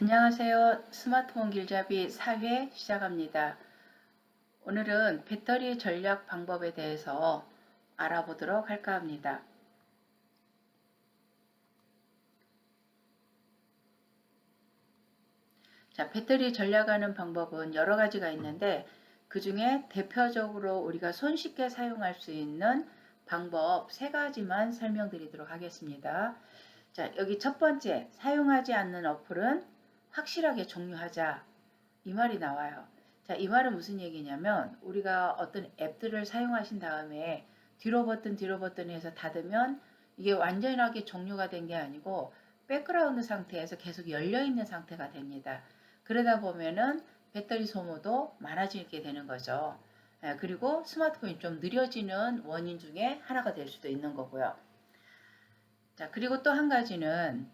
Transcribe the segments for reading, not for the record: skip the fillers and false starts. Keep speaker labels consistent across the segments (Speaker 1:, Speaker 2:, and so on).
Speaker 1: 안녕하세요. 스마트폰 길잡이 4회 시작합니다. 오늘은 배터리 전략 방법에 대해서 알아보도록 할까 합니다. 자, 배터리 전략하는 방법은 여러 가지가 있는데 그 중에 대표적으로 우리가 손쉽게 사용할 수 있는 방법 3가지만 설명드리도록 하겠습니다. 자, 여기 첫 번째, 사용하지 않는 어플은 확실하게 종료하자. 이 말이 나와요. 자, 이 말은 무슨 얘기냐면 우리가 어떤 앱들을 사용하신 다음에 뒤로 버튼 해서 닫으면 이게 완전하게 종료가 된 게 아니고 백그라운드 상태에서 계속 열려 있는 상태가 됩니다. 그러다 보면은 배터리 소모도 많아지게 되는 거죠. 그리고 스마트폰이 좀 느려지는 원인 중에 하나가 될 수도 있는 거고요. 자, 그리고 또 한 가지는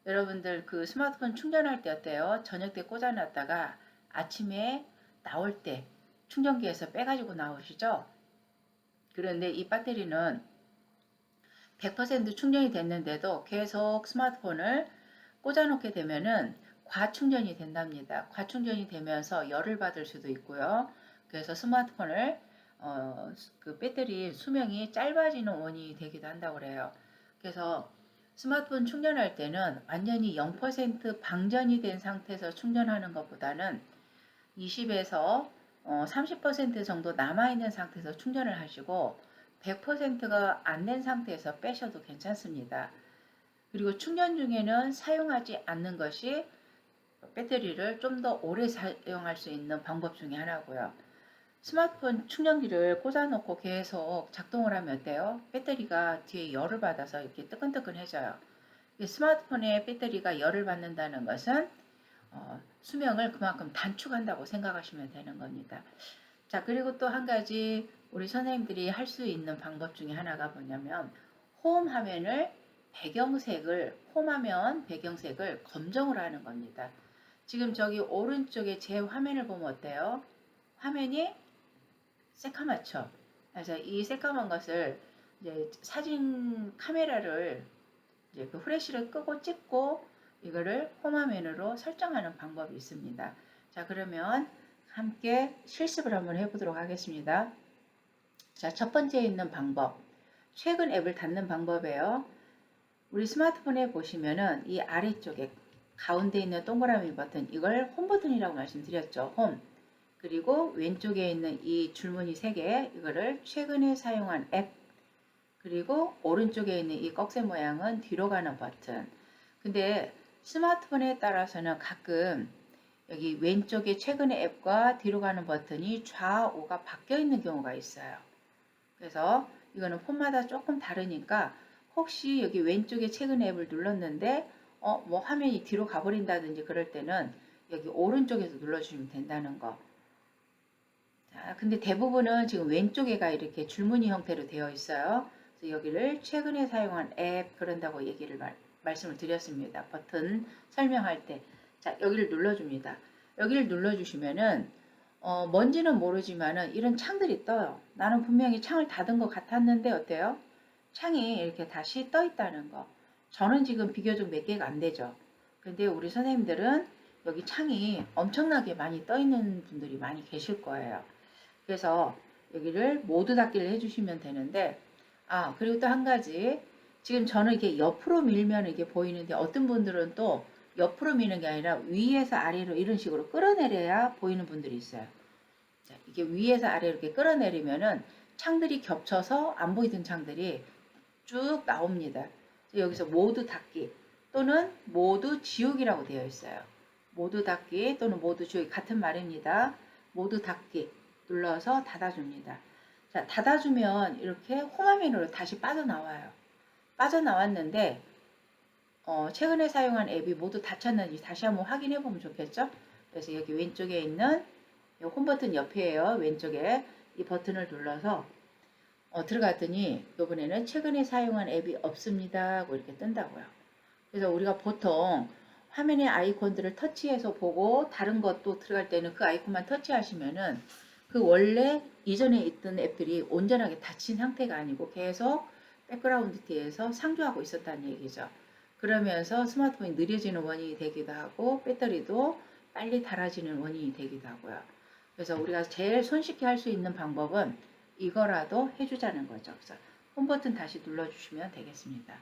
Speaker 1: 여러분들 그 스마트폰 충전할 때 어때요? 저녁 때 꽂아놨다가 아침에 나올 때 충전기에서 빼가지고 나오시죠? 그런데 이 배터리는 100% 충전이 됐는데도 계속 스마트폰을 꽂아놓게 되면은 과충전이 된답니다. 과충전이 되면서 열을 받을 수도 있고요. 그래서 스마트폰을 그 배터리 수명이 짧아지는 원인이 되기도 한다고 그래요. 그래서 스마트폰 충전할 때는 완전히 0% 방전이 된 상태에서 충전하는 것보다는 20에서 30% 정도 남아있는 상태에서 충전을 하시고 100%가 안 된 상태에서 빼셔도 괜찮습니다. 그리고 충전 중에는 사용하지 않는 것이 배터리를 좀 더 오래 사용할 수 있는 방법 중에 하나고요. 스마트폰 충전기를 꽂아놓고 계속 작동을 하면 어때요? 배터리가 뒤에 열을 받아서 이렇게 뜨끈뜨끈해져요. 스마트폰의 배터리가 열을 받는다는 것은 수명을 그만큼 단축한다고 생각하시면 되는 겁니다. 자, 그리고 또 한 가지 우리 선생님들이 할 수 있는 방법 중에 하나가 뭐냐면 홈 화면을 홈화면 배경색을 검정으로 하는 겁니다. 지금 저기 오른쪽에 제 화면을 보면 어때요? 화면이 새카맣죠? 그래서 이 새까만 것을 이제 사진 카메라를 이제 그 후레쉬를 끄고 찍고 이거를 홈화면으로 설정하는 방법이 있습니다. 자, 그러면 함께 실습을 한번 해보도록 하겠습니다. 자, 첫 번째 있는 방법. 최근 앱을 닫는 방법이에요. 우리 스마트폰에 보시면은 이 아래쪽에 가운데 있는 동그라미 버튼, 이걸 홈 버튼이라고 말씀드렸죠. 홈. 그리고 왼쪽에 있는 이 줄무늬 3개, 이거를 최근에 사용한 앱. 그리고 오른쪽에 있는 이 꺽쇠 모양은 뒤로 가는 버튼. 근데 스마트폰에 따라서는 가끔 여기 왼쪽에 최근의 앱과 뒤로 가는 버튼이 좌우가 바뀌어 있는 경우가 있어요. 그래서 이거는 폰마다 조금 다르니까 혹시 여기 왼쪽에 최근 앱을 눌렀는데 뭐 화면이 뒤로 가버린다든지 그럴 때는 여기 오른쪽에서 눌러주시면 된다는 거. 자, 근데 대부분은 지금 왼쪽에가 이렇게 줄무늬 형태로 되어 있어요. 그래서 여기를 최근에 사용한 앱 그런다고 말씀을 드렸습니다. 버튼 설명할 때. 자, 여기를 눌러줍니다. 여기를 눌러주시면은 뭔지는 모르지만은 이런 창들이 떠요. 나는 분명히 창을 닫은 것 같았는데 어때요? 창이 이렇게 다시 떠 있다는 거. 저는 지금 비교적 몇 개가 안 되죠. 근데 우리 선생님들은 여기 창이 엄청나게 많이 떠 있는 분들이 많이 계실 거예요. 그래서 여기를 모두 닫기를 해주시면 되는데, 그리고 또 한 가지. 지금 저는 이게 옆으로 밀면 이게 보이는데 어떤 분들은 또 옆으로 미는 게 아니라 위에서 아래로 이런 식으로 끌어내려야 보이는 분들이 있어요. 자, 이게 위에서 아래로 이렇게 끌어내리면은 창들이 겹쳐서 안 보이던 창들이 쭉 나옵니다. 여기서 모두 닫기 또는 모두 지우기라고 되어 있어요. 모두 닫기 또는 모두 지우기 같은 말입니다. 모두 닫기 눌러서 닫아줍니다. 자, 닫아주면 이렇게 홈화면으로 다시 빠져나와요. 빠져나왔는데 최근에 사용한 앱이 모두 닫혔는지 다시 한번 확인해 보면 좋겠죠? 그래서 여기 왼쪽에 있는 홈 버튼 옆에에요. 왼쪽에 이 버튼을 눌러서 들어갔더니 이번에는 최근에 사용한 앱이 없습니다 하고 이렇게 뜬다고요. 그래서 우리가 보통 화면의 아이콘들을 터치해서 보고 다른 것도 들어갈 때는 그 아이콘만 터치하시면은 그 원래 이전에 있던 앱들이 온전하게 닫힌 상태가 아니고 계속 백그라운드 뒤에서 상주하고 있었다는 얘기죠. 그러면서 스마트폰이 느려지는 원인이 되기도 하고 배터리도 빨리 닳아지는 원인이 되기도 하고요. 그래서 우리가 제일 손쉽게 할 수 있는 방법은 이거라도 해주자는 거죠. 그래서 홈 버튼 다시 눌러주시면 되겠습니다.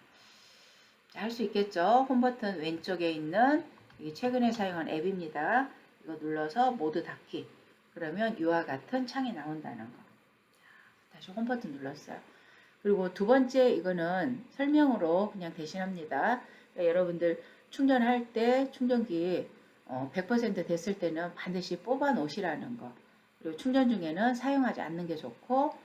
Speaker 1: 할 수 있겠죠? 홈 버튼 왼쪽에 있는 이게 최근에 사용한 앱입니다. 이거 눌러서 모두 닫기. 그러면 이와 같은 창이 나온다는 거. 다시 홈 버튼 눌렀어요. 그리고 두 번째 이거는 설명으로 그냥 대신합니다. 그러니까 여러분들 충전할 때 충전기 100% 됐을 때는 반드시 뽑아 놓으시라는 거. 그리고 충전 중에는 사용하지 않는 게 좋고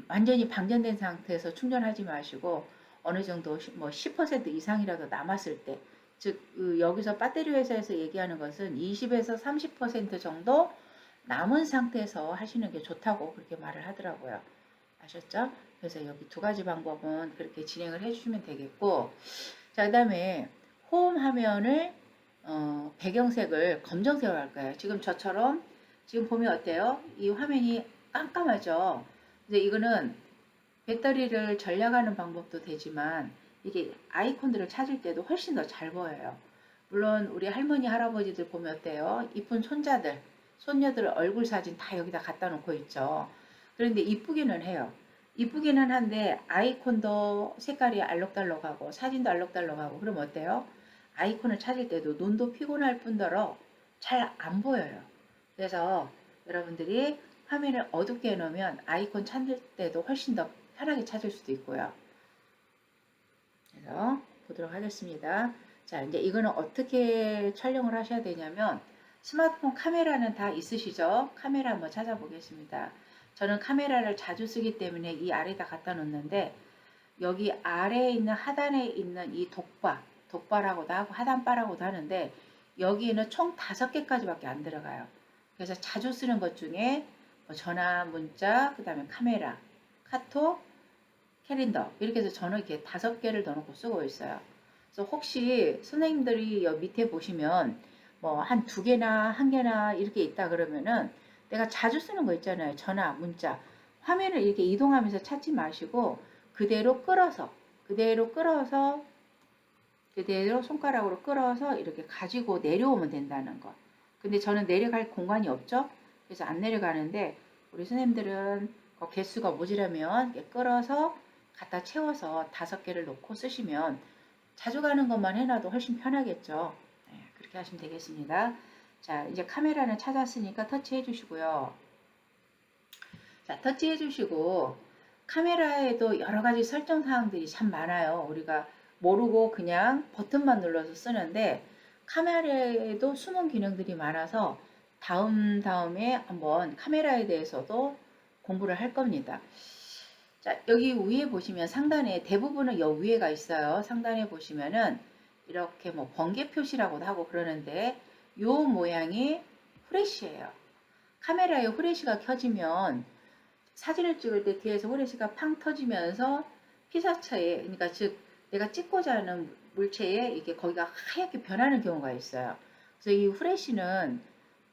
Speaker 1: 완전히 방전된 상태에서 충전하지 마시고 어느 정도 뭐 10% 이상이라도 남았을 때, 즉 여기서 배터리 회사에서 얘기하는 것은 20에서 30% 정도 남은 상태에서 하시는 게 좋다고 그렇게 말을 하더라고요. 아셨죠? 그래서 여기 두 가지 방법은 그렇게 진행을 해주시면 되겠고, 자, 그 다음에 홈 화면을 배경색을 검정색으로 할 거예요. 지금 저처럼 지금 보면 어때요? 이 화면이 깜깜하죠? 이제 이거는 배터리를 절약하는 방법도 되지만 이게 아이콘들을 찾을 때도 훨씬 더 잘 보여요. 물론 우리 할머니 할아버지들 보면 어때요? 이쁜 손자들, 손녀들 얼굴 사진 다 여기다 갖다 놓고 있죠. 그런데 이쁘기는 해요. 이쁘기는 한데 아이콘도 색깔이 알록달록하고 사진도 알록달록하고 그럼 어때요? 아이콘을 찾을 때도 눈도 피곤할 뿐더러 잘 안 보여요. 그래서 여러분들이 화면을 어둡게 해놓으면 아이콘 찾을 때도 훨씬 더 편하게 찾을 수도 있고요. 그래서 보도록 하겠습니다. 자, 이제 이거는 어떻게 촬영을 하셔야 되냐면 스마트폰 카메라는 다 있으시죠? 카메라 한번 찾아보겠습니다. 저는 카메라를 자주 쓰기 때문에 이 아래다 갖다 놓는데 여기 아래에 있는 하단에 있는 이 독바라고도 하고 하단바라고도 하는데 여기에는 총 5개까지밖에 안 들어가요. 그래서 자주 쓰는 것 중에 뭐 전화, 문자, 그 다음에 카메라, 카톡, 캘린더 이렇게 해서 저는 이렇게 5개를 넣어놓고 쓰고 있어요. 그래서 혹시 선생님들이 여기 밑에 보시면 뭐 한 2개나 1개나 이렇게 있다 그러면은 내가 자주 쓰는 거 있잖아요. 전화, 문자. 화면을 이렇게 이동하면서 찾지 마시고 그대로 끌어서 그대로 손가락으로 끌어서 이렇게 가지고 내려오면 된다는 거. 근데 저는 내려갈 공간이 없죠. 그래서 안 내려가는데 우리 선생님들은 개수가 모자라면 이렇게 끌어서 갖다 채워서 5개를 놓고 쓰시면 자주 가는 것만 해놔도 훨씬 편하겠죠. 네, 그렇게 하시면 되겠습니다. 자, 이제 카메라는 찾았으니까 터치해 주시고요. 자, 터치해 주시고 카메라에도 여러 가지 설정 사항들이 참 많아요. 우리가 모르고 그냥 버튼만 눌러서 쓰는데 카메라에도 숨은 기능들이 많아서 다음에 한번 카메라에 대해서도 공부를 할 겁니다. 자, 여기 위에 보시면 상단에 대부분은 여기 위에가 있어요. 상단에 보시면은 이렇게 뭐 번개 표시라고도 하고 그러는데 요 모양이 후레쉬예요. 카메라에 후레쉬가 켜지면 사진을 찍을 때 뒤에서 후레쉬가 팡 터지면서 피사체에, 그러니까 즉 내가 찍고자 하는 물체에 이게 거기가 하얗게 변하는 경우가 있어요. 그래서 이 후레쉬는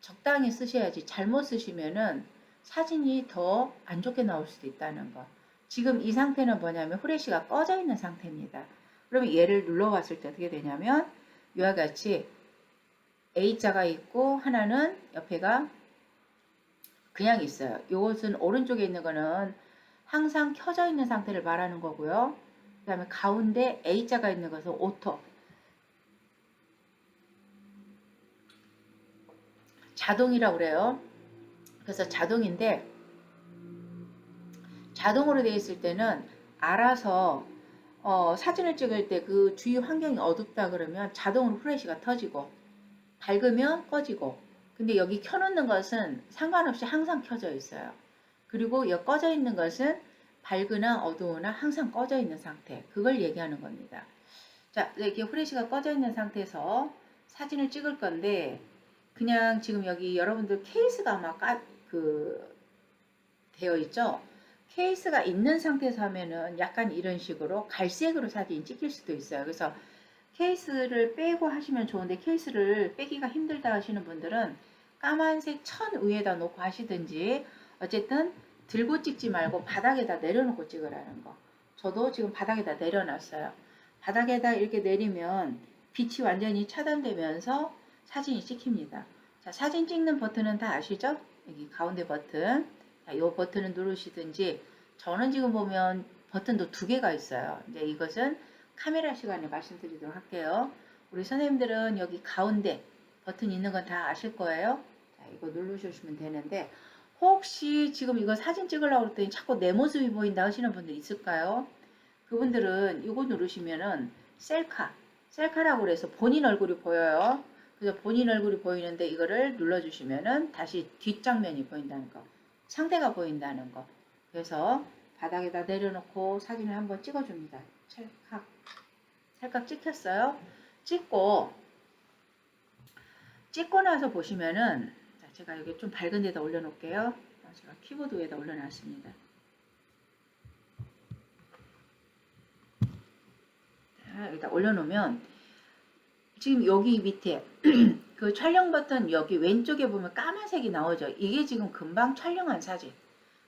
Speaker 1: 적당히 쓰셔야지 잘못 쓰시면은 사진이 더 안 좋게 나올 수도 있다는 거. 지금 이 상태는 뭐냐면 후레쉬가 꺼져 있는 상태입니다. 그러면 얘를 눌러봤을 때 어떻게 되냐면 이와 같이 A자가 있고 하나는 옆에가 그냥 있어요. 이것은 오른쪽에 있는 거는 항상 켜져 있는 상태를 말하는 거고요. 그 다음에 가운데 A자가 있는 것은 오토. 자동이라고 그래요. 그래서 자동인데 자동으로 되어 있을 때는 알아서 사진을 찍을 때 그 주위 환경이 어둡다 그러면 자동으로 후레쉬가 터지고 밝으면 꺼지고 근데 여기 켜놓는 것은 상관없이 항상 켜져 있어요. 그리고 여기 꺼져 있는 것은 밝으나 어두우나 항상 꺼져 있는 상태. 그걸 얘기하는 겁니다. 자, 이렇게 후레쉬가 꺼져 있는 상태에서 사진을 찍을 건데 그냥 지금 여기 여러분들 케이스가 아마 되어 있죠. 케이스가 있는 상태에서 하면은 약간 이런 식으로 갈색으로 사진이 찍힐 수도 있어요. 그래서 케이스를 빼고 하시면 좋은데 케이스를 빼기가 힘들다 하시는 분들은 까만색 천 위에다 놓고 하시든지 어쨌든 들고 찍지 말고 바닥에다 내려놓고 찍으라는 거. 저도 지금 바닥에다 내려놨어요. 바닥에다 이렇게 내리면 빛이 완전히 차단되면서 사진이 찍힙니다. 자, 사진 찍는 버튼은 다 아시죠? 여기 가운데 버튼. 자, 이 버튼을 누르시든지 저는 지금 보면 버튼도 두 개가 있어요. 이제 이것은 카메라 시간에 말씀드리도록 할게요. 우리 선생님들은 여기 가운데 버튼 있는 건 다 아실 거예요. 자, 이거 누르시면 되는데 혹시 지금 이거 사진 찍으려고 그랬더니 자꾸 내 모습이 보인다 하시는 분들 있을까요? 그분들은 이거 누르시면은 셀카라고 그래서 본인 얼굴이 보여요. 그래서 본인 얼굴이 보이는데 이거를 눌러주시면은 다시 뒷장면이 보인다는 거, 상대가 보인다는 거. 그래서 바닥에다 내려놓고 사진을 한번 찍어줍니다. 찰칵 찍혔어요. 찍고 나서 보시면은 제가 여기 좀 밝은 데다 올려놓을게요. 제가 키보드 위에다 올려놨습니다. 여기다 올려놓으면 지금 여기 밑에 그 촬영 버튼 여기 왼쪽에 보면 까만색이 나오죠. 이게 지금 금방 촬영한 사진.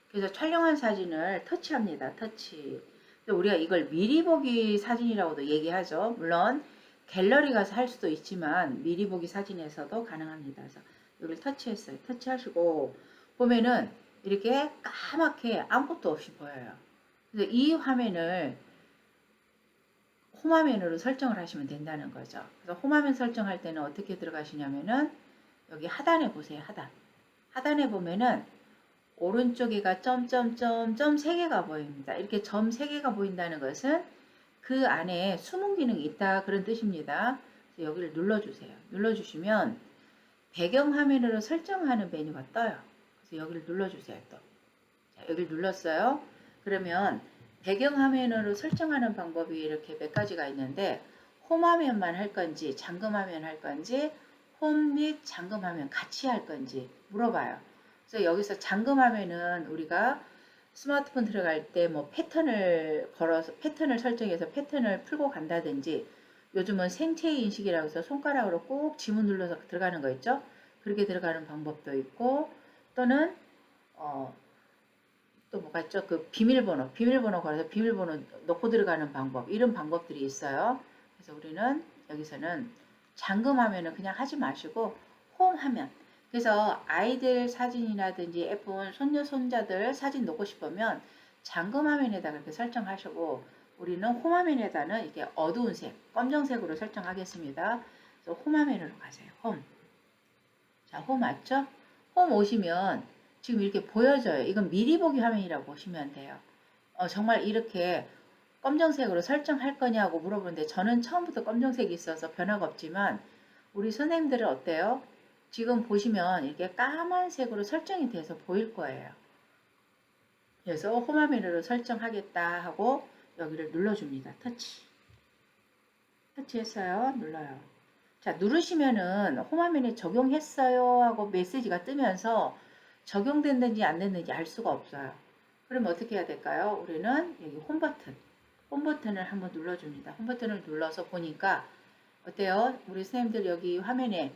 Speaker 1: 그래서 촬영한 사진을 터치합니다. 터치. 우리가 이걸 미리 보기 사진이라고도 얘기하죠. 물론 갤러리 가서 할 수도 있지만 미리 보기 사진에서도 가능합니다. 그래서 여기를 터치했어요. 터치하시고 보면은 이렇게 까맣게 아무것도 없이 보여요. 그래서 이 화면을 홈화면으로 설정을 하시면 된다는 거죠. 그래서 홈화면 설정할 때는 어떻게 들어가시냐면은 여기 하단에 보세요. 하단에 보면은 오른쪽에가 점점점 3개가 보입니다. 이렇게 점 3개가 보인다는 것은 그 안에 숨은 기능이 있다 그런 뜻입니다. 그래서 여기를 눌러주세요. 눌러주시면 배경화면으로 설정하는 메뉴가 떠요. 그래서 여기를 눌러주세요. 또 자, 여기를 눌렀어요. 그러면 배경화면으로 설정하는 방법이 이렇게 몇 가지가 있는데 홈화면만 할 건지 잠금화면 할 건지 홈 및 잠금화면 같이 할 건지 물어봐요. 그래서 여기서 잠금화면은 우리가 스마트폰 들어갈 때 뭐 패턴을 걸어서 패턴을 설정해서 패턴을 풀고 간다든지 요즘은 생체 인식이라고 해서 손가락으로 꼭 지문 눌러서 들어가는 거 있죠? 그렇게 들어가는 방법도 있고 또는 또 뭐가 있죠? 그 비밀번호 걸어서 비밀번호 넣고 들어가는 방법 이런 방법들이 있어요. 그래서 우리는 여기서는 잠금화면은 그냥 하지 마시고 홈 화면 그래서 아이들 사진이라든지 예쁜 손녀 손자들 사진 넣고 싶으면 잠금화면에다 그렇게 설정하시고 우리는 홈화면에다는 이렇게 어두운 색 검정색으로 설정하겠습니다. 그래서 홈화면으로 가세요. 홈. 자, 홈 맞죠? 홈 오시면 지금 이렇게 보여져요. 이건 미리 보기 화면이라고 보시면 돼요. 정말 이렇게 검정색으로 설정할 거냐고 물어보는데 저는 처음부터 검정색이 있어서 변화가 없지만 우리 선생님들은 어때요? 지금 보시면 이렇게 까만색으로 설정이 돼서 보일 거예요. 그래서 홈화면으로 설정하겠다 하고 여기를 눌러줍니다. 터치했어요. 눌러요. 자, 누르시면은 홈화면에 적용했어요 하고 메시지가 뜨면서 적용됐는지 안 됐는지 알 수가 없어요. 그럼 어떻게 해야 될까요? 우리는 여기 홈 버튼을 한번 눌러줍니다. 홈 버튼을 눌러서 보니까 어때요? 우리 선생님들 여기 화면에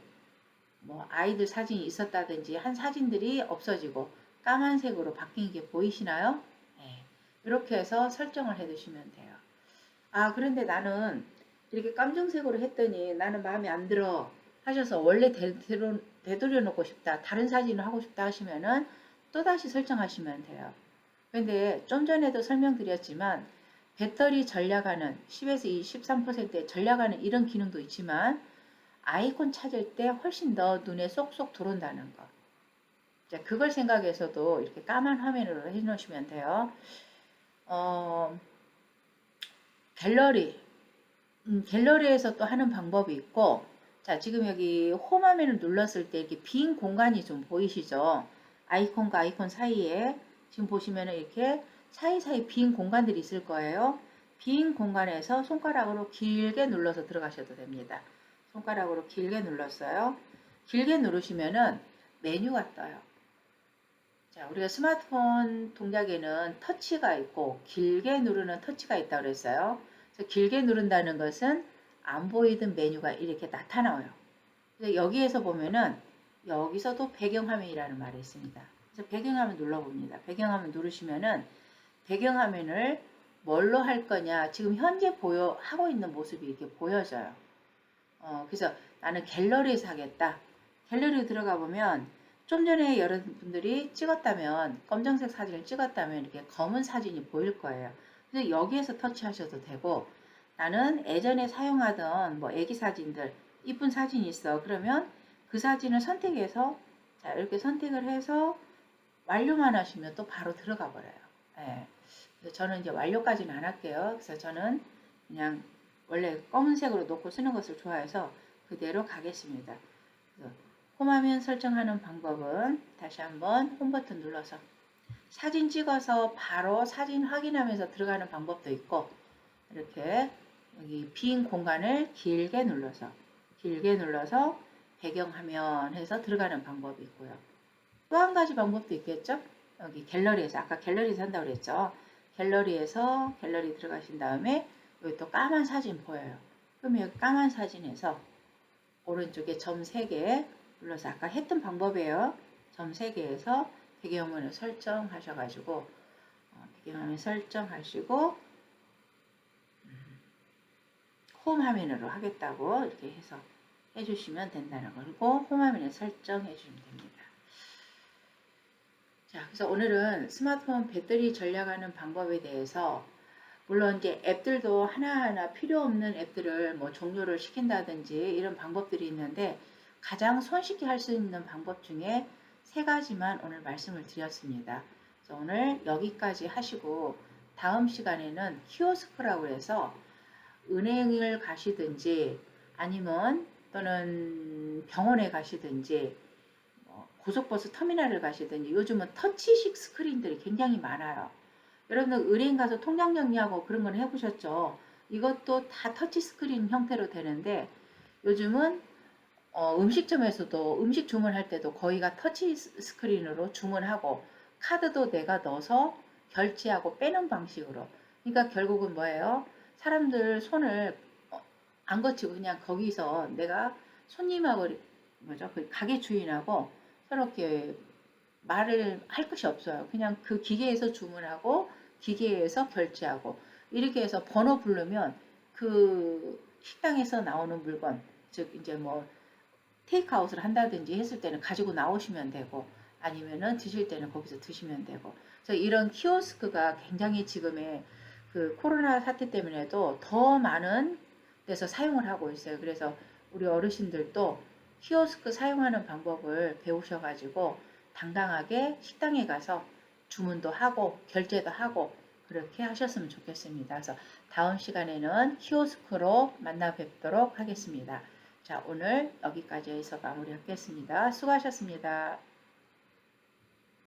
Speaker 1: 뭐 아이들 사진이 있었다든지 한 사진들이 없어지고 까만색으로 바뀐 게 보이시나요? 네. 이렇게 해서 설정을 해 두시면 돼요. 아, 그런데 나는 이렇게 깜정색으로 했더니 나는 마음에 안 들어 하셔서 원래 되돌려 놓고 싶다. 다른 사진을 하고 싶다 하시면은 또다시 설정하시면 돼요. 근데 좀 전에도 설명드렸지만 배터리 전략하는 10에서 13%의 전략하는 이런 기능도 있지만 아이콘 찾을 때 훨씬 더 눈에 쏙쏙 들어온다는 거. 자, 그걸 생각해서도 이렇게 까만 화면으로 해 놓으시면 돼요. 갤러리에서 또 하는 방법이 있고, 자, 지금 여기 홈 화면을 눌렀을 때 이렇게 빈 공간이 좀 보이시죠? 아이콘과 아이콘 사이에 지금 보시면은 이렇게 사이사이 빈 공간들이 있을 거예요. 빈 공간에서 손가락으로 길게 눌러서 들어가셔도 됩니다. 손가락으로 길게 눌렀어요. 길게 누르시면은 메뉴가 떠요. 자, 우리가 스마트폰 동작에는 터치가 있고 길게 누르는 터치가 있다고 그랬어요. 그래서 길게 누른다는 것은 안 보이던 메뉴가 이렇게 나타나요. 그래서 여기에서 보면은 여기서도 배경화면이라는 말이 있습니다. 그래서 배경화면 눌러봅니다. 배경화면 누르시면은 배경화면을 뭘로 할 거냐, 지금 현재 하고 있는 모습이 이렇게 보여져요. 그래서 나는 갤러리에서 하겠다. 갤러리 들어가 보면 좀 전에 여러분들이 찍었다면, 검정색 사진을 찍었다면 이렇게 검은 사진이 보일 거예요. 그래서 여기에서 터치하셔도 되고, 나는 예전에 사용하던 뭐 애기 사진들, 이쁜 사진이 있어. 그러면 그 사진을 선택해서, 자, 이렇게 선택을 해서 완료만 하시면 또 바로 들어가 버려요. 예. 그래서 저는 이제 완료까지는 안 할게요. 그래서 저는 그냥 원래 검은색으로 놓고 쓰는 것을 좋아해서 그대로 가겠습니다. 홈화면 설정하는 방법은 다시 한번 홈 버튼 눌러서 사진 찍어서 바로 사진 확인하면서 들어가는 방법도 있고, 이렇게 여기 빈 공간을 길게 눌러서 배경화면 해서 들어가는 방법이 있고요. 또 한 가지 방법도 있겠죠? 여기 갤러리에서, 아까 갤러리에서 한다고 그랬죠? 갤러리에서 갤러리 들어가신 다음에 여기 또 까만 사진 보여요. 그러면 여기 까만 사진에서 오른쪽에 점 3개 눌러서 아까 했던 방법이에요. 점 3개에서 배경화면을 설정하셔가지고 배경화면 설정하시고 홈 화면으로 하겠다고 이렇게 해서 해주시면 된다는 거. 그리고 홈 화면에 설정해 주시면 됩니다. 자, 그래서 오늘은 스마트폰 배터리 절약하는 방법에 대해서, 물론 이제 앱들도 하나하나 필요 없는 앱들을 뭐 종료를 시킨다든지 이런 방법들이 있는데, 가장 손쉽게 할 수 있는 방법 중에 3가지만 오늘 말씀을 드렸습니다. 그래서 오늘 여기까지 하시고 다음 시간에는 키오스크라고 해서 은행을 가시든지 아니면 또는 병원에 가시든지 고속버스 터미널을 가시든지 요즘은 터치식 스크린들이 굉장히 많아요. 여러분들 은행 가서 통장 정리하고 그런 건 해보셨죠? 이것도 다 터치 스크린 형태로 되는데, 요즘은 음식점에서도 음식 주문할 때도 거의가 터치 스크린으로 주문하고 카드도 내가 넣어서 결제하고 빼는 방식으로. 그러니까 결국은 뭐예요? 사람들 손을 안 거치고 그냥 거기서 내가 손님하고 뭐죠? 그 가게 주인하고 서로 이렇게 말을 할 것이 없어요. 그냥 그 기계에서 주문하고 기계에서 결제하고 이렇게 해서 번호 부르면 그 식당에서 나오는 물건, 즉 이제 뭐 테이크아웃을 한다든지 했을 때는 가지고 나오시면 되고, 아니면은 드실 때는 거기서 드시면 되고. 그래서 이런 키오스크가 굉장히 지금의 그 코로나 사태 때문에도 더 많은 데서 사용을 하고 있어요. 그래서 우리 어르신들도 키오스크 사용하는 방법을 배우셔가지고 당당하게 식당에 가서 주문도 하고 결제도 하고 그렇게 하셨으면 좋겠습니다. 그래서 다음 시간에는 키오스크로 만나 뵙도록 하겠습니다. 자, 오늘 여기까지 해서 마무리하겠습니다. 수고하셨습니다.